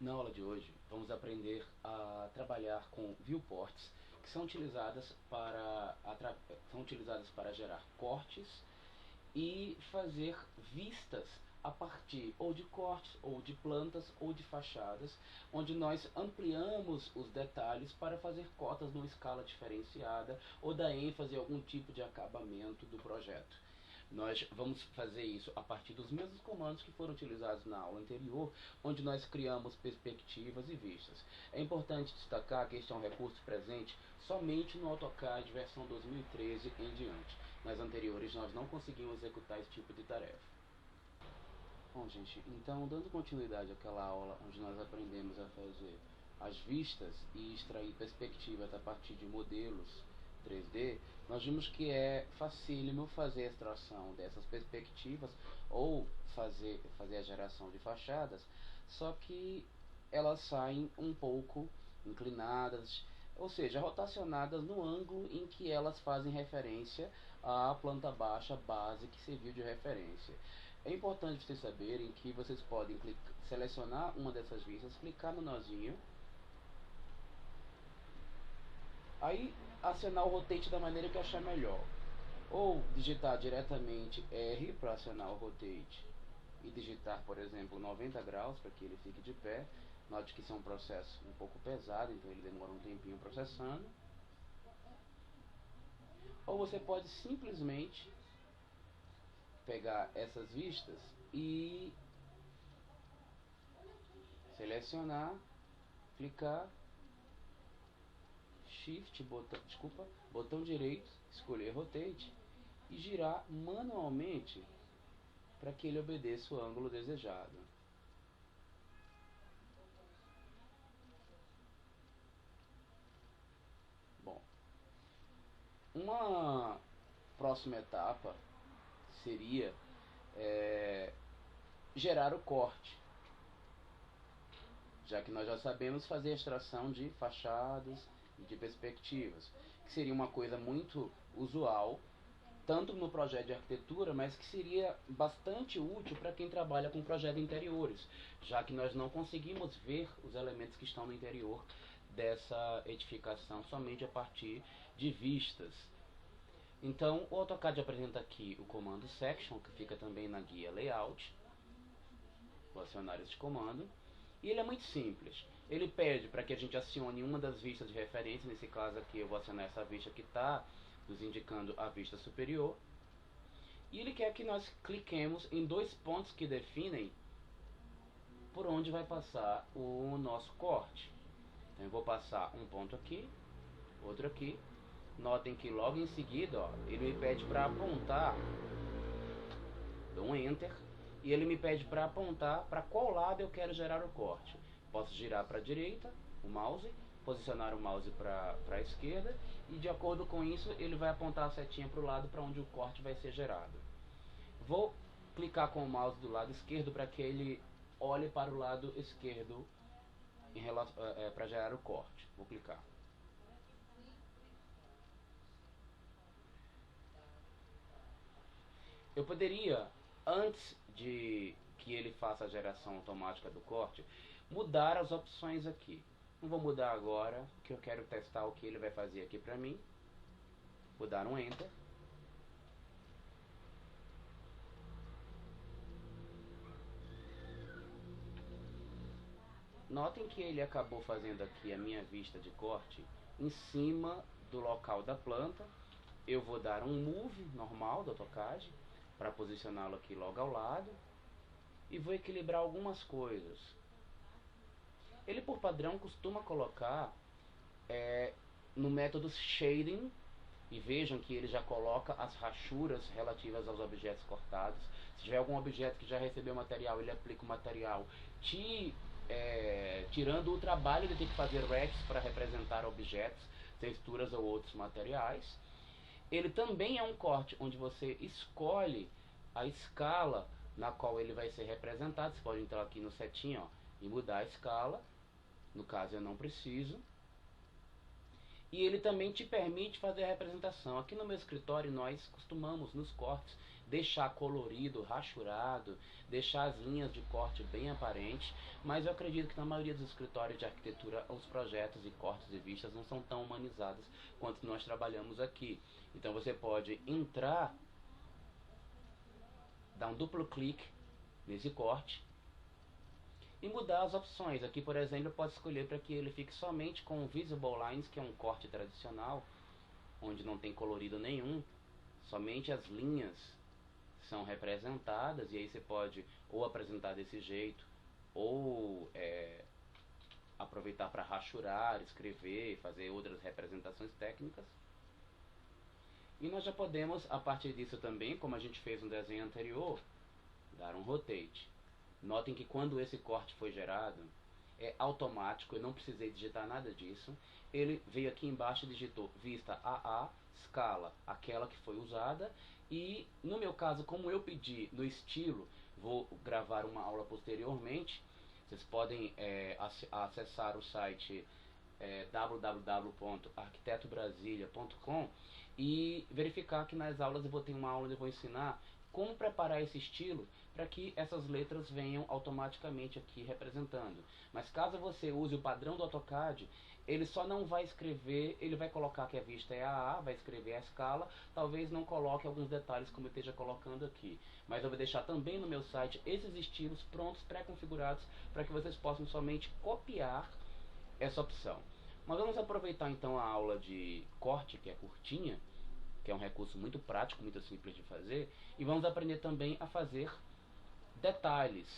Na aula de hoje, vamos aprender a trabalhar com viewports, que são utilizadas para gerar cortes e fazer vistas a partir ou de cortes, ou de plantas, ou de fachadas, onde nós ampliamos os detalhes para fazer cotas numa escala diferenciada ou dar ênfase a algum tipo de acabamento do projeto. Nós vamos fazer isso a partir dos mesmos comandos que foram utilizados na aula anterior, onde nós criamos perspectivas e vistas. É importante destacar que este é um recurso presente somente no AutoCAD versão 2013 em diante. Nas anteriores nós não conseguimos executar esse tipo de tarefa. Bom, gente, então dando continuidade àquela aula onde nós aprendemos a fazer as vistas e extrair perspectivas a partir de modelos 3D, nós vimos que é facílimo fazer a extração dessas perspectivas ou fazer a geração de fachadas, só que elas saem um pouco inclinadas, ou seja, rotacionadas no ângulo em que elas fazem referência à planta baixa base que serviu de referência. É importante vocês saberem que vocês podem selecionar uma dessas vistas, clicar no nozinho, aí acionar o rotate da maneira que achar melhor, ou digitar diretamente R para acionar o rotate e digitar, por exemplo, 90 graus para que ele fique de pé. Note que isso é um processo um pouco pesado, então ele demora um tempinho processando. Ou você pode simplesmente pegar essas vistas e selecionar, clicar, Shift, botão direito, escolher Rotate e girar manualmente para que ele obedeça o ângulo desejado. Bom, uma próxima etapa seria gerar o corte, já que nós já sabemos fazer a extração de fachadas e de perspectivas, que seria uma coisa muito usual, tanto no projeto de arquitetura, mas que seria bastante útil para quem trabalha com projetos interiores, já que nós não conseguimos ver os elementos que estão no interior dessa edificação somente a partir de vistas. Então, o AutoCAD apresenta aqui o comando Section, que fica também na guia Layout. Vou acionar este comando. E ele é muito simples. Ele pede para que a gente acione uma das vistas de referência. Nesse caso aqui eu vou acionar essa vista que está nos indicando a vista superior. E ele quer que nós cliquemos em dois pontos que definem por onde vai passar o nosso corte. Então eu vou passar um ponto aqui, outro aqui. Notem que logo em seguida, ó, ele me pede para apontar. Dou um Enter. E ele me pede para apontar para qual lado eu quero gerar o corte. Posso girar para a direita o mouse, posicionar o mouse para a esquerda, e de acordo com isso ele vai apontar a setinha para o lado para onde o corte vai ser gerado. Vou clicar com o mouse do lado esquerdo para que ele olhe para o lado esquerdo para gerar o corte. Vou clicar. Eu poderia, antes de que ele faça a geração automática do corte, mudar as opções aqui. Não vou mudar agora, porque eu quero testar o que ele vai fazer aqui para mim. Vou dar um Enter. Notem que ele acabou fazendo aqui a minha vista de corte em cima do local da planta. Eu vou dar um Move normal do AutoCAD para posicioná-lo aqui logo ao lado. E vou equilibrar algumas coisas. Ele por padrão costuma colocar no método Shading, e vejam que ele já coloca as rachuras relativas aos objetos cortados. Se tiver algum objeto que já recebeu material, ele aplica o material tirando o trabalho de ter que fazer rects para representar objetos, texturas ou outros materiais. Ele também é um corte onde você escolhe a escala na qual ele vai ser representado. Você pode entrar aqui no setinho, ó, e mudar a escala. No caso eu não preciso. E ele também te permite fazer a representação. Aqui no meu escritório nós costumamos nos cortes deixar colorido, rachurado, deixar as linhas de corte bem aparentes, mas eu acredito que na maioria dos escritórios de arquitetura os projetos e cortes e vistas não são tão humanizados quanto nós trabalhamos aqui. Então você pode entrar, dar um duplo clique nesse corte e mudar as opções. Aqui, por exemplo, eu posso escolher para que ele fique somente com o Visible Lines, que é um corte tradicional, onde não tem colorido nenhum, somente as linhas são representadas, e aí você pode ou apresentar desse jeito, ou aproveitar para rachurar, escrever, fazer outras representações técnicas. E nós já podemos, a partir disso também, como a gente fez no desenho anterior, dar um rotate. Notem que quando esse corte foi gerado, é automático, eu não precisei digitar nada disso. Ele veio aqui embaixo e digitou vista AA, escala, aquela que foi usada. E no meu caso, como eu pedi no estilo, vou gravar uma aula posteriormente. Vocês podem acessar o site www.arquitetobrasilia.com e verificar que nas aulas eu vou ter uma aula onde eu vou ensinar como preparar esse estilo para que essas letras venham automaticamente aqui representando. Mas caso você use o padrão do AutoCAD, ele só não vai escrever, ele vai colocar que a vista é AA, vai escrever a escala, talvez não coloque alguns detalhes como eu esteja colocando aqui. Mas eu vou deixar também no meu site esses estilos prontos, pré-configurados, para que vocês possam somente copiar essa opção. Mas vamos aproveitar então a aula de corte, que é curtinha, que é um recurso muito prático, muito simples de fazer, e vamos aprender também a fazer detalhes.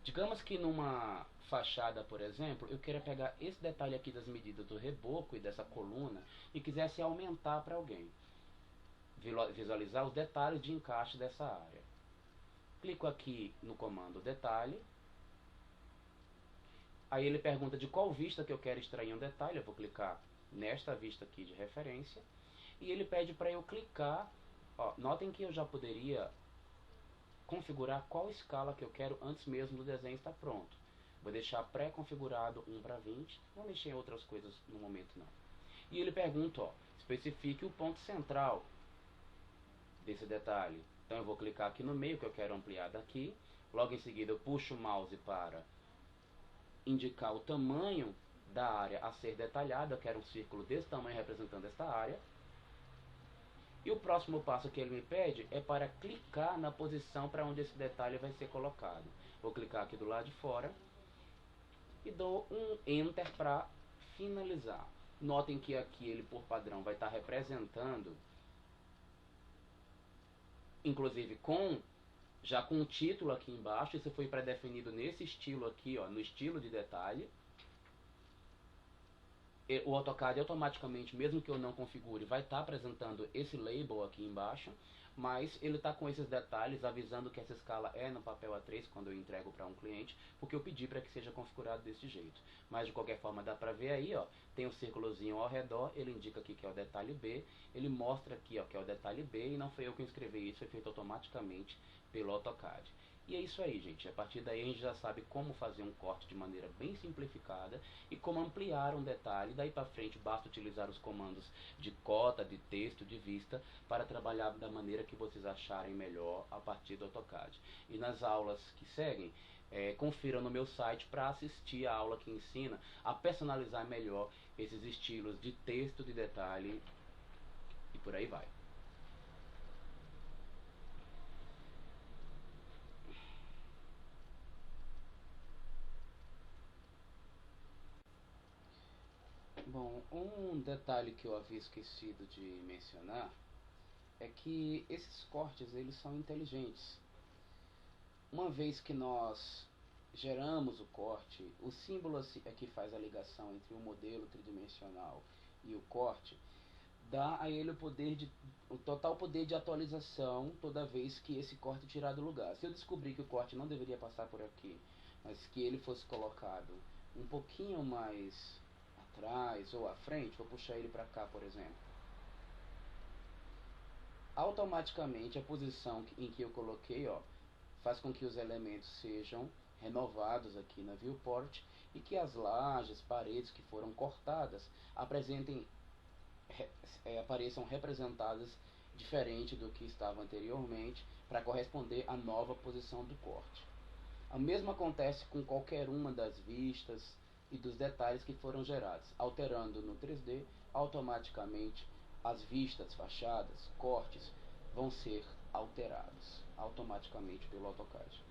Digamos que numa fachada, por exemplo, eu queira pegar esse detalhe aqui das medidas do reboco e dessa coluna e quisesse aumentar para alguém. Visualizar os detalhes de encaixe dessa área. Clico aqui no comando detalhe. Aí ele pergunta de qual vista que eu quero extrair um detalhe. Eu vou clicar nesta vista aqui de referência. E ele pede para eu clicar. Ó, notem que eu já poderia configurar qual escala que eu quero antes mesmo do desenho estar pronto. Vou deixar pré-configurado 1:20. Não mexer em outras coisas no momento não. E ele pergunta, ó, especifique o ponto central desse detalhe. Então eu vou clicar aqui no meio que eu quero ampliar daqui. Logo em seguida eu puxo o mouse para indicar o tamanho da área a ser detalhada. Eu quero um círculo desse tamanho representando esta área. E o próximo passo que ele me pede é para clicar na posição para onde esse detalhe vai ser colocado. Vou clicar aqui do lado de fora e dou um Enter para finalizar. Notem que aqui ele por padrão vai estar representando, inclusive já com o título aqui embaixo. Isso foi pré-definido nesse estilo aqui, ó, no estilo de detalhe. O AutoCAD automaticamente, mesmo que eu não configure, vai estar apresentando esse label aqui embaixo, mas ele está com esses detalhes avisando que essa escala é no papel A3 quando eu entrego para um cliente, porque eu pedi para que seja configurado desse jeito. Mas de qualquer forma dá para ver aí, ó, tem um círculozinho ao redor, ele indica aqui que é o detalhe B, ele mostra aqui, ó, que é o detalhe B, e não foi eu que escrevi isso, foi feito automaticamente pelo AutoCAD. E é isso aí, gente. A partir daí a gente já sabe como fazer um corte de maneira bem simplificada e como ampliar um detalhe. Daí para frente basta utilizar os comandos de cota, de texto, de vista para trabalhar da maneira que vocês acharem melhor a partir do AutoCAD. E nas aulas que seguem, confiram no meu site para assistir a aula que ensina a personalizar melhor esses estilos de texto, de detalhe e por aí vai. Bom, um detalhe que eu havia esquecido de mencionar é que esses cortes eles são inteligentes. Uma vez que nós geramos o corte, o símbolo é que faz a ligação entre o modelo tridimensional e o corte, dá a ele o total poder de atualização toda vez que esse corte tirar do lugar. Se eu descobrir que o corte não deveria passar por aqui, mas que ele fosse colocado um pouquinho mais atrás ou à frente, vou puxar ele para cá, por exemplo. Automaticamente a posição em que eu coloquei, ó, faz com que os elementos sejam renovados aqui na viewport e que as lajes, paredes que foram cortadas apresentem apareçam representadas diferente do que estava anteriormente para corresponder à nova posição do corte. O mesmo acontece com qualquer uma das vistas e dos detalhes que foram gerados. Alterando no 3D, automaticamente as vistas, fachadas, cortes vão ser alterados automaticamente pelo AutoCAD.